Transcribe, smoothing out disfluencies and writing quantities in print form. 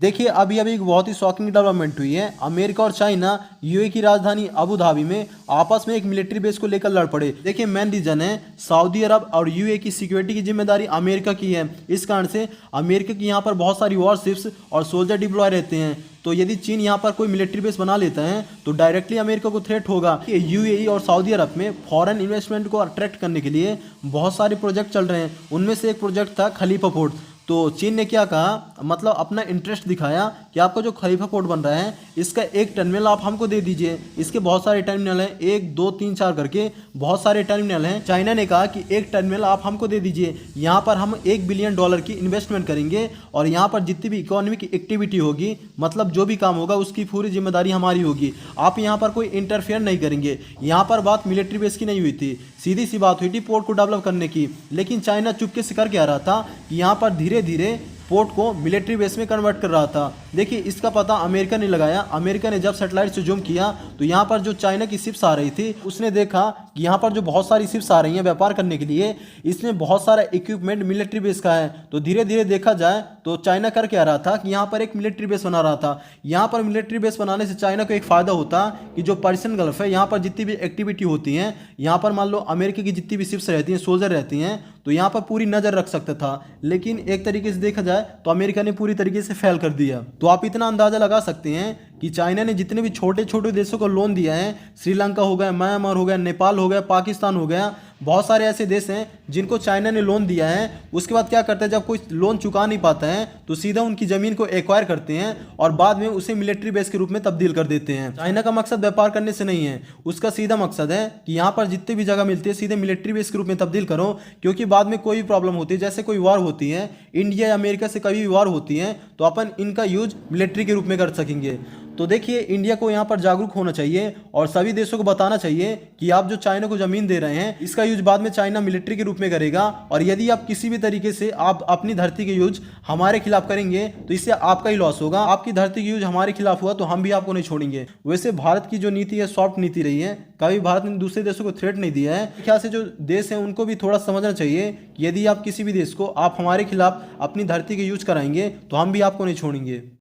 देखिए अभी अभी एक बहुत ही शॉकिंग डेवलपमेंट हुई है। अमेरिका और चाइना यूएई की राजधानी अबू धाबी में आपस में एक मिलिट्री बेस को लेकर लड़ पड़े। देखिए मेन रीजन है सऊदी अरब और यूएई की सिक्योरिटी की जिम्मेदारी अमेरिका की है। इस कारण से अमेरिका की यहाँ पर बहुत सारी वॉरशिप्स और सोल्जर डिप्लॉय रहते हैं। तो यदि चीन यहाँ पर कोई मिलिट्री बेस बना लेता है तो डायरेक्टली अमेरिका को थ्रेट होगा। यूएई और सऊदी अरब में फॉरेन इन्वेस्टमेंट को अट्रैक्ट करने के लिए बहुत सारे प्रोजेक्ट चल रहे हैं। उनमें से एक प्रोजेक्ट था खलीफा पोर्ट। तो चीन ने क्या कहा, मतलब अपना इंटरेस्ट दिखाया कि आपका जो खलीफा पोर्ट बन रहा है इसका एक टर्मिनल आप हमको दे दीजिए। इसके बहुत सारे टर्मिनल हैं, 1 2 3 4 करके बहुत सारे टर्मिनल हैं। चाइना ने कहा कि एक टर्मिनल आप हमको दे दीजिए, यहाँ पर हम $1 बिलियन की इन्वेस्टमेंट करेंगे और यहाँ पर जितनी भी इकोनॉमिक एक्टिविटी होगी, मतलब जो भी काम होगा उसकी पूरी जिम्मेदारी हमारी होगी। आप यहाँ पर कोई इंटरफेयर नहीं करेंगे। यहाँ पर बात मिलिट्री बेस की नहीं हुई थी, सीधी सी बात हुई थी पोर्ट को डेवलप करने की। लेकिन चाइना चुपके से कर क्या रहा था कि यहाँ पर धीरे धीरे पोर्ट को मिलिट्री बेस में कन्वर्ट कर रहा था। देखिए इसका पता अमेरिका ने लगाया। अमेरिका ने जब सैटेलाइट से जूम किया तो यहाँ पर जो चाइना की शिप्स आ रही थी उसने देखा कि यहाँ पर जो बहुत सारी शिप्स आ रही हैं व्यापार करने के लिए, इसमें बहुत सारा इक्विपमेंट मिलिट्री बेस का है। तो धीरे धीरे देखा जाए तो चाइना कर क्या रहा था कि यहाँ पर एक मिलिट्री बेस बना रहा था। यहाँ पर मिलिट्री बेस बनाने से चाइना को एक फ़ायदा होता कि जो पर्शियन गल्फ है यहाँ पर जितनी भी एक्टिविटी होती हैं, यहाँ पर मान लो अमेरिका की जितनी भी शिप्स रहती हैं, सोल्जर रहती हैं, तो यहाँ पर पूरी नज़र रख सकता था। लेकिन एक तरीके से देखा जाए तो अमेरिका ने पूरी तरीके से फेल कर दिया। तो आप इतना अंदाज़ा लगा सकते हैं कि चाइना ने जितने भी छोटे छोटे देशों को लोन दिया है, श्रीलंका हो गया, म्यांमार हो गया, नेपाल हो गया, पाकिस्तान हो गया, बहुत सारे ऐसे देश हैं जिनको चाइना ने लोन दिया है। उसके बाद क्या करते हैं, जब कोई लोन चुका नहीं पाता है तो सीधा उनकी ज़मीन को एक्वायर करते हैं और बाद में उसे मिलिट्री बेस के रूप में तब्दील कर देते हैं। चाइना का मकसद व्यापार करने से नहीं है, उसका सीधा मकसद है कि यहाँ पर जितनी भी जगह मिलती है सीधे मिलिट्री बेस के रूप में तब्दील करो, क्योंकि बाद में कोई भी प्रॉब्लम होती है, जैसे कोई वार होती है, इंडिया या अमेरिका से कभी भी वार होती है, तो अपन इनका यूज मिलिट्री के रूप में कर सकेंगे। तो देखिए इंडिया को यहाँ पर जागरूक होना चाहिए और सभी देशों को बताना चाहिए कि आप जो चाइना को ज़मीन दे रहे हैं इसका यूज बाद में चाइना मिलिट्री के रूप में करेगा। और यदि आप किसी भी तरीके से आप अपनी धरती के यूज हमारे खिलाफ करेंगे तो इससे आपका ही लॉस होगा। आपकी धरती के यूज हमारे खिलाफ हुआ तो हम भी आपको नहीं छोड़ेंगे। वैसे भारत की जो नीति है सॉफ्ट नीति रही है, कभी भारत ने दूसरे देशों को थ्रेट नहीं दिया है। ख्याल से जो देश हैं उनको भी थोड़ा समझना चाहिए कि यदि आप किसी भी देश को आप हमारे खिलाफ अपनी धरती के यूज कराएंगे तो हम भी आपको नहीं छोड़ेंगे।